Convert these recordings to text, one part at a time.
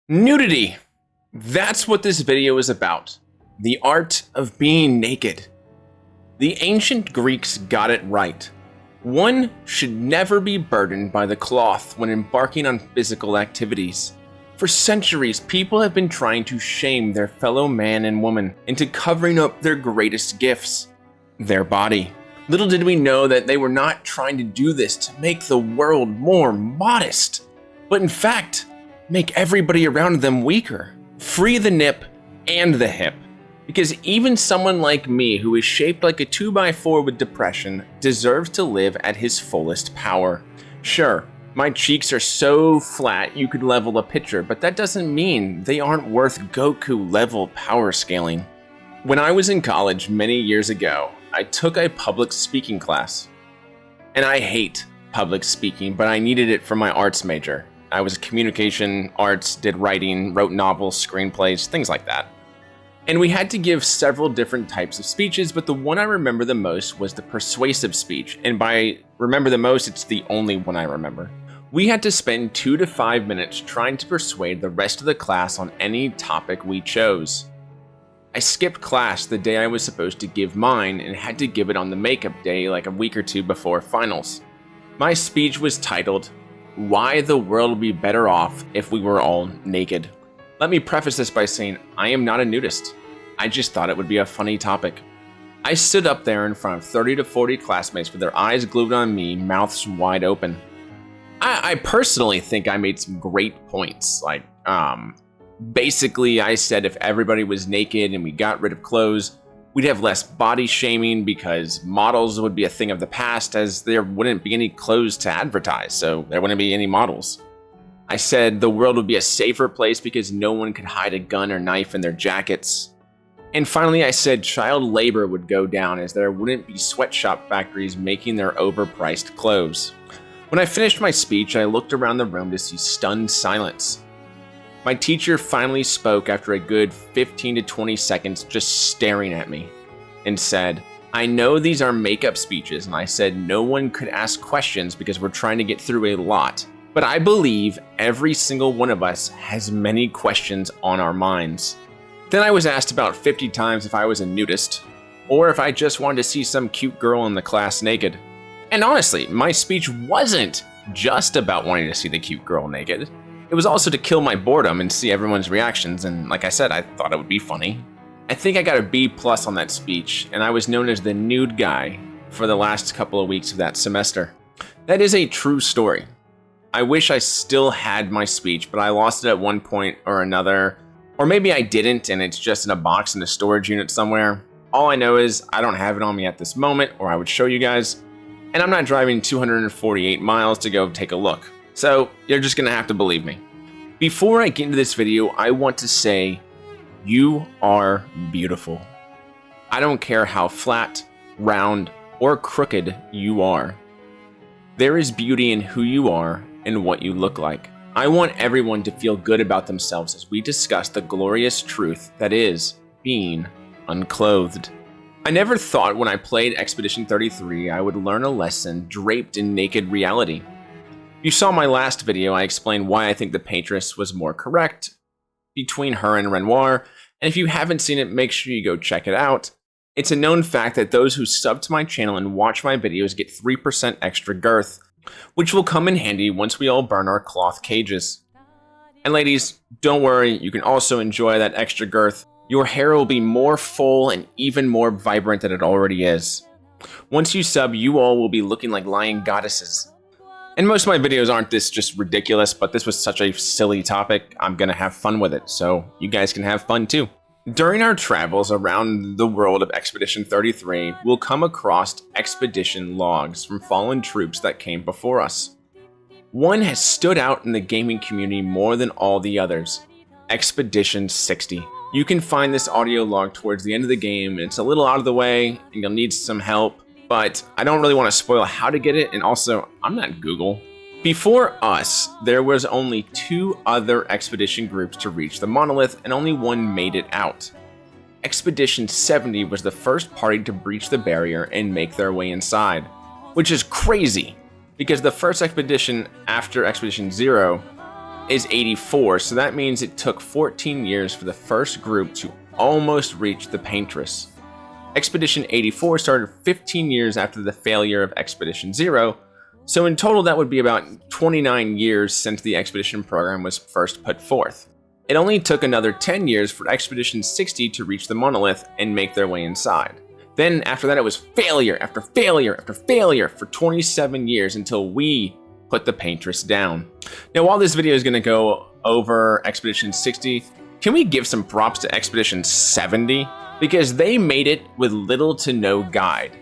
Nudity. That's what this video is about. The art of being naked. The ancient Greeks got it right. One should never be burdened by the cloth when embarking on physical activities. For centuries, people have been trying to shame their fellow man and woman into covering up their greatest gifts, their body. Little did we know that they were not trying to do this to make the world more modest, but in fact, make everybody around them weaker. Free the nip and the hip. Because even someone like me who is shaped like a 2x4 with depression deserves to live at his fullest power. Sure, my cheeks are so flat you could level a picture, but that doesn't mean they aren't worth Goku level power scaling. When I was in college many years ago, I took a public speaking class. And I hate public speaking, but I needed it for my arts major. I was communication arts, did writing, wrote novels, screenplays, things like that. And we had to give several different types of speeches, but the one I remember the most was the persuasive speech. And by remember the most, it's the only one I remember. We had to spend 2 to 5 minutes trying to persuade the rest of the class on any topic we chose. I skipped class the day I was supposed to give mine and had to give it on the makeup day like a week or two before finals. My speech was titled, "Why the World Would Be Better Off If We Were All Naked." Let me preface this by saying I am not a nudist. I just thought it would be a funny topic. I stood up there in front of 30 to 40 classmates with their eyes glued on me, mouths wide open. I personally think I made some great points. Basically I said if everybody was naked and we got rid of clothes, we'd have less body shaming because models would be a thing of the past as there wouldn't be any clothes to advertise, so there wouldn't be any models. I said the world would be a safer place because no one could hide a gun or knife in their jackets. And finally I said child labor would go down as there wouldn't be sweatshop factories making their overpriced clothes. When I finished my speech, I looked around the room to see stunned silence. My teacher finally spoke after a good 15 to 20 seconds just staring at me and said, "I know these are makeup speeches," and I said no one could ask questions because we're trying to get through a lot. But I believe every single one of us has many questions on our minds. Then I was asked about 50 times if I was a nudist, or if I just wanted to see some cute girl in the class naked. And honestly, my speech wasn't just about wanting to see the cute girl naked. It was also to kill my boredom and see everyone's reactions, and like I said, I thought it would be funny. I think I got a B+ on that speech, and I was known as the nude guy for the last couple of weeks of that semester. That is a true story. I wish I still had my speech, but I lost it at one point or another. Or maybe I didn't and it's just in a box in a storage unit somewhere. All I know is I don't have it on me at this moment, or I would show you guys. And I'm not driving 248 miles to go take a look. So you're just gonna have to believe me. Before I get into this video, I want to say, you are beautiful. I don't care how flat, round, or crooked you are. There is beauty in who you are and what you look like. I want everyone to feel good about themselves as we discuss the glorious truth that is being unclothed. I never thought when I played Expedition 33 I would learn a lesson draped in naked reality. You saw my last video, I explained why I think the paintress was more correct between her and Renoir, and if you haven't seen it, make sure you go check it out. It's a known fact that those who sub to my channel and watch my videos get 3% extra girth, which will come in handy once we all burn our cloth cages. And ladies, don't worry, you can also enjoy that extra girth. Your hair will be more full and even more vibrant than it already is. Once you sub, you all will be looking like lion goddesses. And most of my videos aren't this just ridiculous, but this was such a silly topic, I'm gonna have fun with it, so you guys can have fun too. During our travels around the world of Expedition 33, we'll come across expedition logs from fallen troops that came before us. One has stood out in the gaming community more than all the others, Expedition 60. You can find this audio log towards the end of the game, and it's a little out of the way, and you'll need some help, but I don't really want to spoil how to get it, and also, I'm not Google. Before us, there was only 2 other expedition groups to reach the monolith, and only one made it out. Expedition 70 was the first party to breach the barrier and make their way inside, which is crazy, because the first expedition after Expedition 0 is 84, so that means it took 14 years for the first group to almost reach the paintress. Expedition 84 started 15 years after the failure of Expedition 0, so in total that would be about 29 years since the expedition program was first put forth. It only took another 10 years for Expedition 60 to reach the monolith and make their way inside. Then after that it was failure after failure after failure for 27 years until we put the paintress down. Now while this video is going to go over Expedition 60, can we give some props to Expedition 70? Because they made it with little to no guide.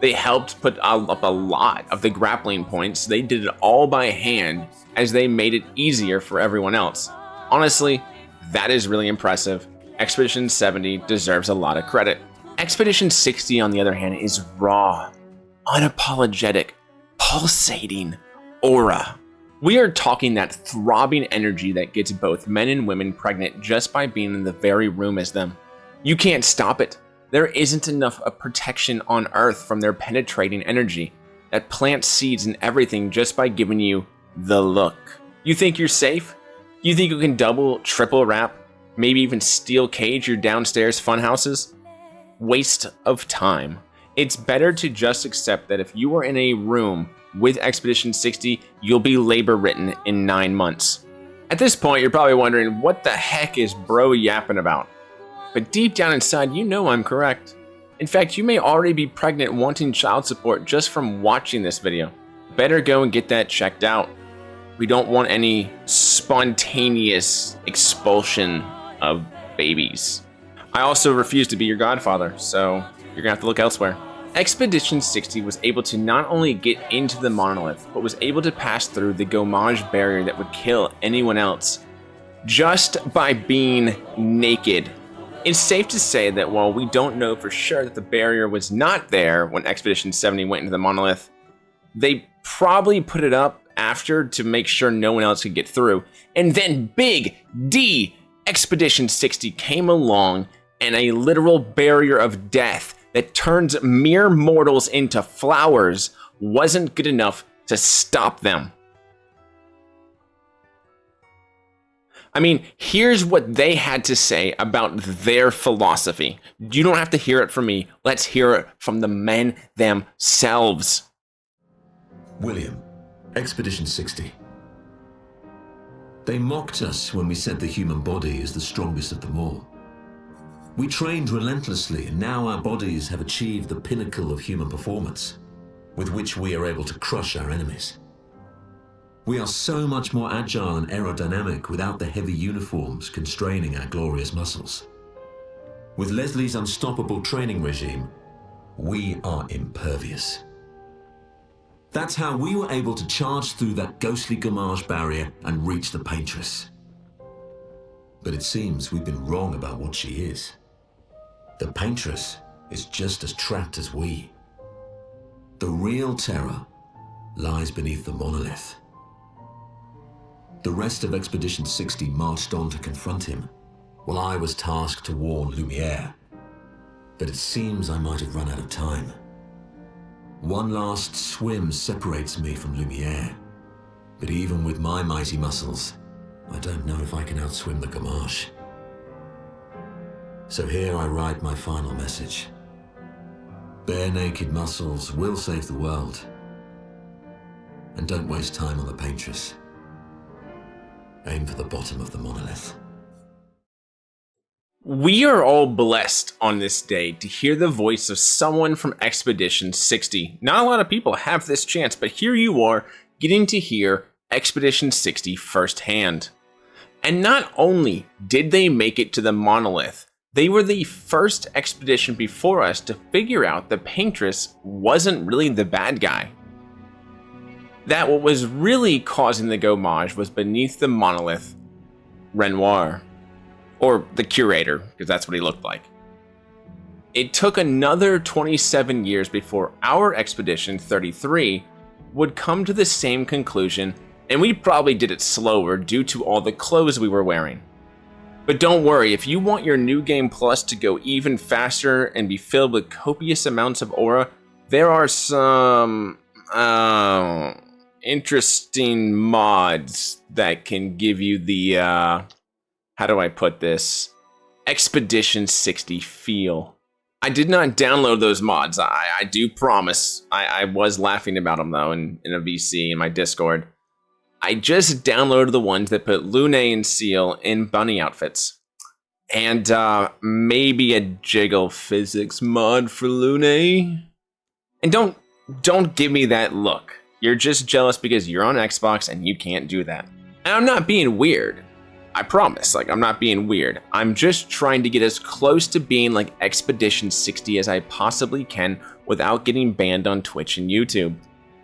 They helped put up a lot of the grappling points. They did it all by hand as they made it easier for everyone else. Honestly, that is really impressive. Expedition 70 deserves a lot of credit. Expedition 60, on the other hand, is raw, unapologetic, pulsating aura. We are talking that throbbing energy that gets both men and women pregnant just by being in the very room as them. You can't stop it. There isn't enough of protection on Earth from their penetrating energy that plants seeds and everything just by giving you the look. You think you're safe? You think you can double, triple wrap, maybe even steel cage your downstairs funhouses? Waste of time. It's better to just accept that if you are in a room with Expedition 60, you'll be labor written in 9 months. At this point, you're probably wondering, what the heck is bro yapping about? But deep down inside, you know I'm correct. In fact, you may already be pregnant wanting child support just from watching this video. Better go and get that checked out. We don't want any spontaneous expulsion of babies. I also refuse to be your godfather, so you're gonna have to look elsewhere. Expedition 60 was able to not only get into the monolith, but was able to pass through the gommage barrier that would kill anyone else just by being naked. It's safe to say that while we don't know for sure that the barrier was not there when Expedition 70 went into the monolith, they probably put it up after to make sure no one else could get through. And then Big D Expedition 60 came along, and a literal barrier of death that turns mere mortals into flowers wasn't good enough to stop them. I mean, here's what they had to say about their philosophy. You don't have to hear it from me. Let's hear it from the men themselves. William, Expedition 60. They mocked us when we said the human body is the strongest of them all. We trained relentlessly, and now our bodies have achieved the pinnacle of human performance, with which we are able to crush our enemies. We are so much more agile and aerodynamic without the heavy uniforms constraining our glorious muscles. With Leslie's unstoppable training regime, we are impervious. That's how we were able to charge through that ghostly gommage barrier and reach the paintress. But it seems we've been wrong about what she is. The paintress is just as trapped as we. The real terror lies beneath the monolith. The rest of Expedition 60 marched on to confront him, while I was tasked to warn Lumiere. But it seems I might have run out of time. One last swim separates me from Lumiere, but even with my mighty muscles, I don't know if I can outswim the Gamache. So here I write my final message. Bare naked muscles will save the world. And don't waste time on the paintress. Aim for the bottom of the monolith. We are all blessed on this day to hear the voice of someone from Expedition 60. Not a lot of people have this chance, but here you are getting to hear Expedition 60 firsthand. And not only did they make it to the monolith, they were the first expedition before us to figure out the paintress wasn't really the bad guy. That what was really causing the gommage was beneath the monolith, Renoir. Or the curator, because that's what he looked like. It took another 27 years before our Expedition 33 would come to the same conclusion, and we probably did it slower due to all the clothes we were wearing. But don't worry, if you want your New Game Plus to go even faster and be filled with copious amounts of aura, there are some interesting mods that can give you the, how do I put this? Expedition 60 feel. I did not download those mods. I do promise. I was laughing about them though in a VC in my Discord. I just downloaded the ones that put Lune and Seal in bunny outfits. And maybe a jiggle physics mod for Lune. And don't give me that look. You're just jealous because you're on Xbox and you can't do that. And I'm not being weird. I promise, like, I'm not being weird. I'm just trying to get as close to being like Expedition 60 as I possibly can without getting banned on Twitch and YouTube.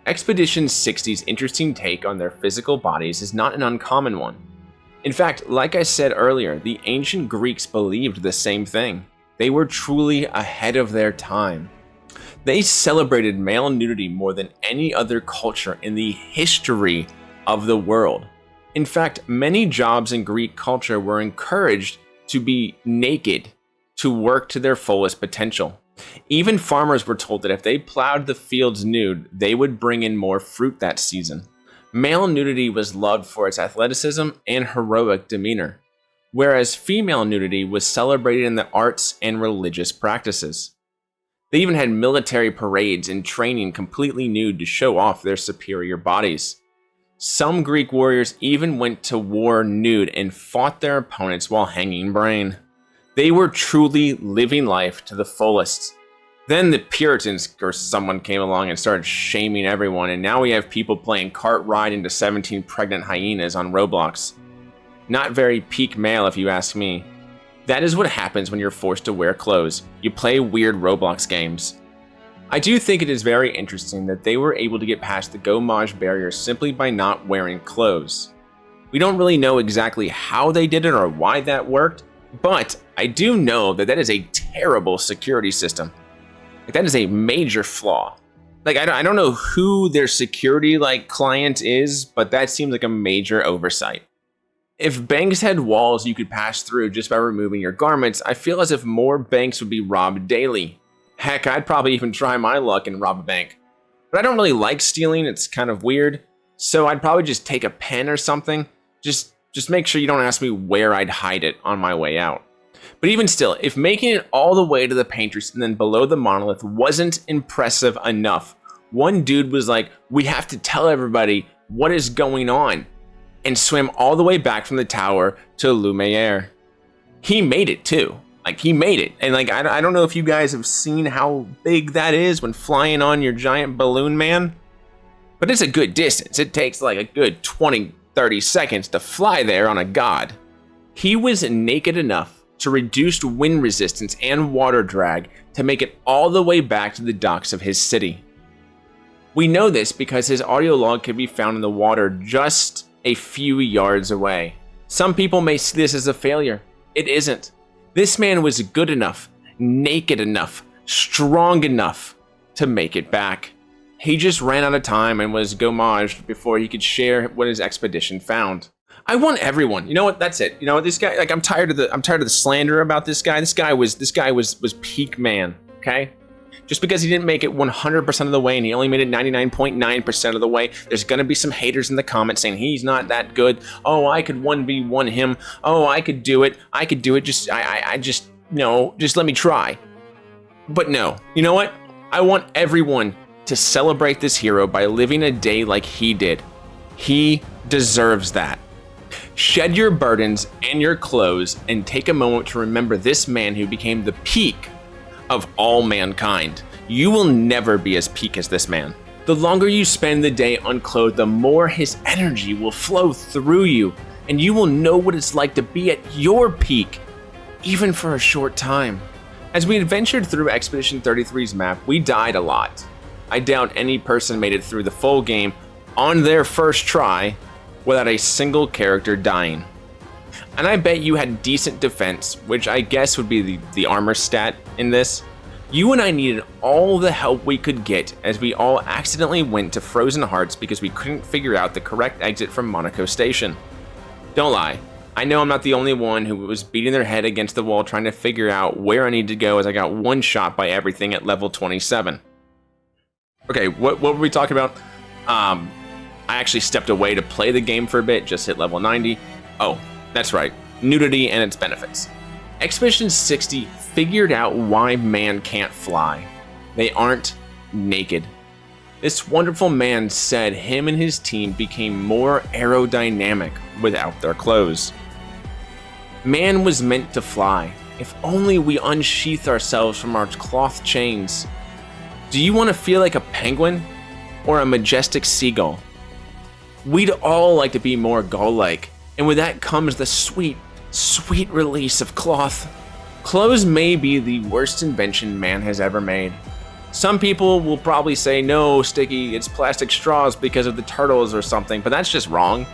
Expedition 60's interesting take on their physical bodies is not an uncommon one. In fact, like I said earlier, the ancient Greeks believed the same thing. They were truly ahead of their time. They celebrated male nudity more than any other culture in the history of the world. In fact, many jobs in Greek culture were encouraged to be naked to work to their fullest potential. Even farmers were told that if they plowed the fields nude, they would bring in more fruit that season. Male nudity was loved for its athleticism and heroic demeanor, whereas female nudity was celebrated in the arts and religious practices. They even had military parades and training completely nude to show off their superior bodies. Some Greek warriors even went to war nude and fought their opponents while hanging brain. They were truly living life to the fullest. Then the Puritans or someone came along and started shaming everyone, and now we have people playing cart ride into 17 pregnant hyenas on Roblox. Not very peak male if you ask me. That is what happens when you're forced to wear clothes. You play weird Roblox games. I do think it is very interesting that they were able to get past the gomage barrier simply by not wearing clothes. We don't really know exactly how they did it or why that worked, but I do know that that is a terrible security system. Like, that is a major flaw. Like, I don't know who their security client is, but that seems like a major oversight. If banks had walls you could pass through just by removing your garments, I feel as if more banks would be robbed daily. Heck, I'd probably even try my luck and rob a bank. But I don't really like stealing, it's kind of weird. So I'd probably just take a pen or something. Just make sure you don't ask me where I'd hide it on my way out. But even still, if making it all the way to the paintress and then below the monolith wasn't impressive enough, one dude was like, we have to tell everybody what is going on, and swim all the way back from the tower to Lumiere. He made it too. He made it. And I don't know if you guys have seen how big that is when flying on your giant balloon man, but it's a good distance. It takes a good 20-30 seconds to fly there on a god. He was naked enough to reduce wind resistance and water drag to make it all the way back to the docks of his city. We know this because his audio log can be found in the water just a few yards away. Some people may see this as a failure. It isn't. This man was good enough, naked enough, strong enough to make it back. He just ran out of time and was gomaged before he could share what his expedition found. I want everyone. You know what? That's it. You know what? This guy, I'm tired of the slander about this guy. This guy was peak man. Okay. Just because he didn't make it 100% of the way and he only made it 99.9% of the way, there's gonna be some haters in the comments saying he's not that good. Oh, I could 1v1 him. Oh, I could do it. Just let me try. But no, you know what? I want everyone to celebrate this hero by living a day like he did. He deserves that. Shed your burdens and your clothes and take a moment to remember this man who became the peak of all mankind. You will never be as peak as this man. The longer you spend the day unclothed, the more his energy will flow through you, and you will know what it's like to be at your peak, even for a short time. As we adventured through Expedition 33's map, we died a lot. I doubt any person made it through the full game on their first try without a single character dying. And I bet you had decent defense, which I guess would be the armor stat in this. You and I needed all the help we could get as we all accidentally went to Frozen Hearts because we couldn't figure out the correct exit from Monaco Station. Don't lie, I know I'm not the only one who was beating their head against the wall trying to figure out where I needed to go as I got one shot by everything at level 27. Okay, what were we talking about? I actually stepped away to play the game for a bit, just hit level 90. Oh, that's right, nudity and its benefits. Expedition 60 figured out why man can't fly. They aren't naked. This wonderful man said him and his team became more aerodynamic without their clothes. Man was meant to fly. If only we unsheath ourselves from our cloth chains. Do you want to feel like a penguin or a majestic seagull? We'd all like to be more gull-like, and with that comes the sweet, sweet release of cloth. Clothes may be the worst invention man has ever made. Some people will probably say, no, Sticky, it's plastic straws because of the turtles or something, but that's just wrong.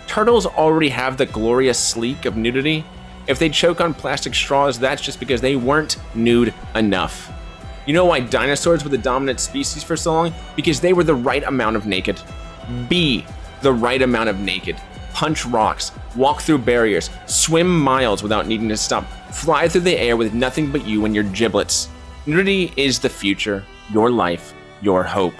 Turtles already have the glorious sleek of nudity. If they choke on plastic straws, that's just because they weren't nude enough. You know why dinosaurs were the dominant species for so long? Because they were the right amount of naked. Be the right amount of naked. Punch rocks, walk through barriers, swim miles without needing to stop, fly through the air with nothing but you and your giblets. Nudity is the future, your life, your hope.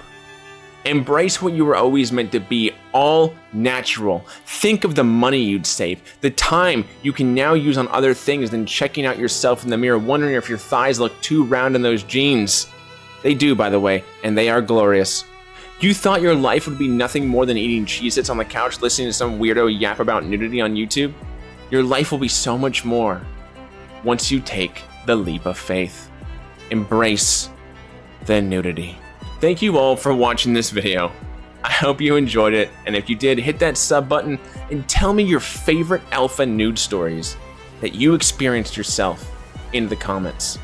Embrace what you were always meant to be, all natural. Think of the money you'd save, the time you can now use on other things than checking out yourself in the mirror, wondering if your thighs look too round in those jeans. They do, by the way, and they are glorious. You thought your life would be nothing more than eating Cheez-Its on the couch listening to some weirdo yap about nudity on YouTube? Your life will be so much more once you take the leap of faith. Embrace the nudity. Thank you all for watching this video. I hope you enjoyed it, and if you did, hit that sub button and tell me your favorite alpha nude stories that you experienced yourself in the comments.